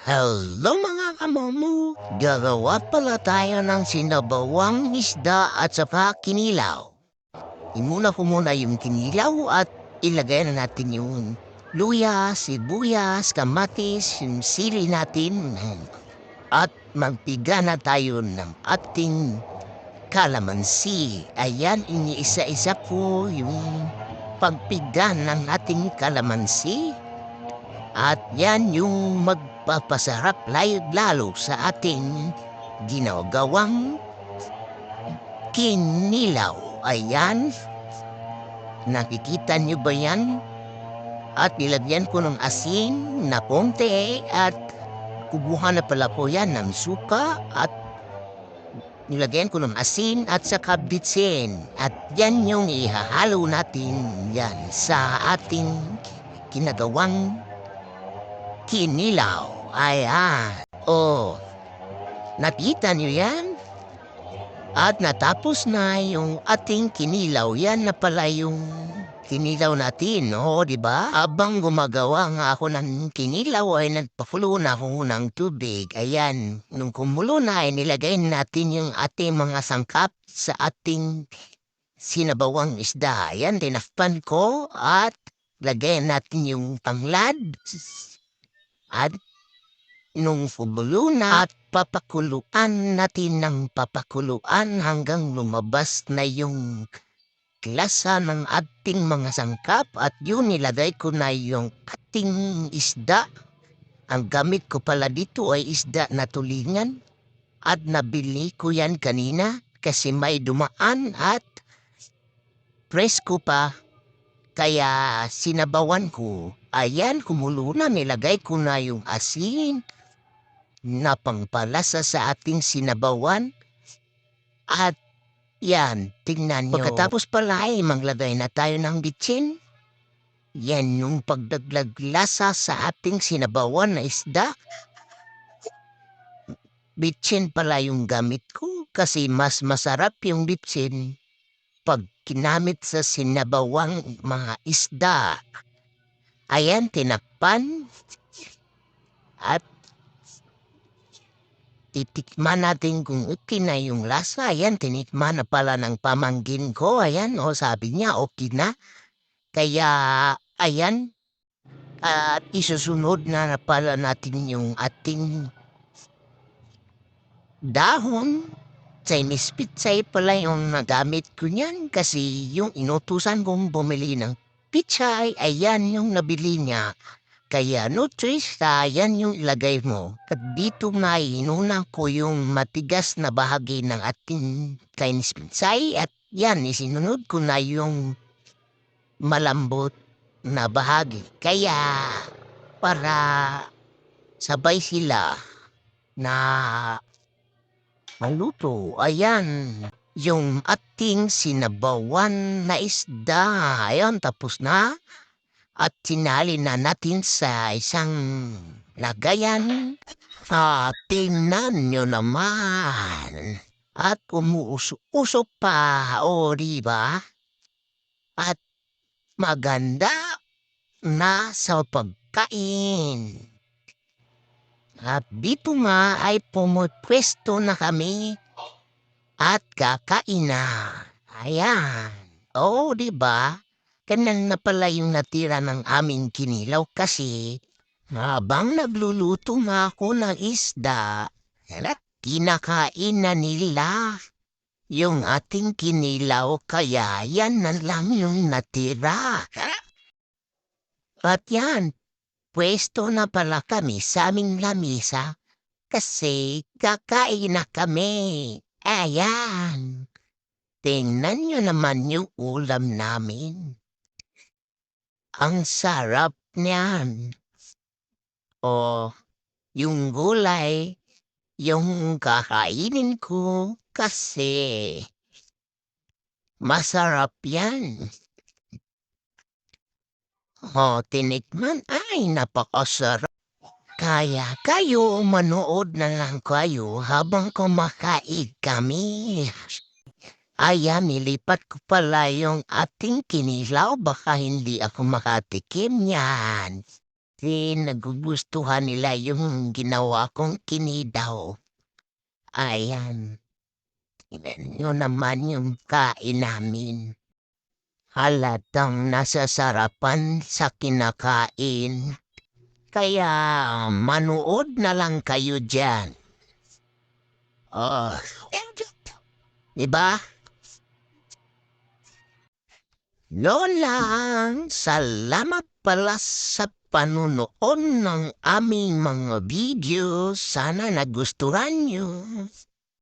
Hello mga kamomo! Gagawa pala tayo ng sinabawang isda at saka kinilaw. Imuna ko muna yung kinilaw at ilagay na natin yung luya, sibuyas, kamatis, yung sili natin. At magpiga na tayo ng ating kalamansi. Ayan, iniisa-isa ko yung pagpiga ng ating kalamansi. At yan yung magpapasarap lalo sa ating ginagawang kinilaw. Ayan, nakikita niyo ba yan? At nilagyan ko ng asin na konti at kubuhan na pala po yan ng suka at nilagyan ko ng asin at saka bitsin. At yan yung ihahalo natin yan sa ating ginagawang kinilaw. Ayan. Oh, nakita niyo yan? At natapos na yung ating kinilaw. Yan na pala yung kinilaw natin, no? Diba? Abang gumagawa nga ako ng kinilaw ay nagpakulo na ako ng tubig. Ayan. Nung kumulo na ay nilagay natin yung ating mga sangkap sa ating sinabawang isda. Ayan, tinakpan ko at lagyan natin yung tanglad. At nung kumulo na at papakuluan natin ng papakuluan hanggang lumabas na yung lasa ng ating mga sangkap at yun nilagay ko na yung ating isda. Ang gamit ko pala dito ay isda na tulingan at nabili ko yan kanina kasi may dumaan at presko pa. Kaya sinabawan ko. Ayan, kumulo na, nilagay ko na yung asin na pangpalasa sa ating sinabawan. At yan, tingnan nyo. Pagkatapos pala ay maglagay na tayo ng bitsin. Yan yung pagdaglag lasa sa ating sinabawan na isda. Bitsin pala yung gamit ko kasi mas masarap yung bitsin pag kinamit sa sinabawang mga isda. Ayan, tinakpan at titikman natin kung okay na yung lasa. Ayan, tinikman na pala ng pamangkin ko. Ayan, sabi niya okay na. Kaya, ayan, at isusunod na pala natin yung ating dahon. Chinese pitsay pala yung nagamit ko niyan kasi yung inutusan kong bumili ng pitsay, ayan yung nabili niya. Kaya nutrista, yan yung ilagay mo. At dito na inuna ko yung matigas na bahagi ng ating Chinese pitsay at yan, isinunod ko na yung malambot na bahagi. Kaya para sabay sila na maluto. Ayan, yung ating sinabawan na isda. Ayan, tapos na. At sinali na natin sa isang lagayan. Tingnan nyo naman. At umuusok pa, o diba? At maganda na sa pagkain. At dito nga ay pumupwesto na kami at kakain na. Ayan. Oo, diba? Ganyan na pala yung natira ng aming kinilaw kasi habang nagluluto nga ako ng isda, kinakain na nila yung ating kinilaw kaya yan na lang yung natira. At yan, pwesto na pala kami sa aming lamisa kasi kakain na kami. Ayan. Tingnan nyo naman yung ulam namin. Ang sarap niyan. O, yung gulay, yung kakainin ko kasi masarap yan. Tinikman ay napakasarap. Kaya kayo manood na lang kayo habang kumakain kami. Ayan, nilipat ko pala yung ating kinilaw. Baka hindi ako makatikim yan. kasi nagugustuhan nila yung ginawa kong kinidaw. Ayan, yun naman yung kain namin. Halatang nasasarapan sa kinakain. Kaya manood na lang kayo diyan. Oh, 'di ba? Yun lang. Salamat pala sa panunood ng aming mga video. Sana nagustuhan niyo.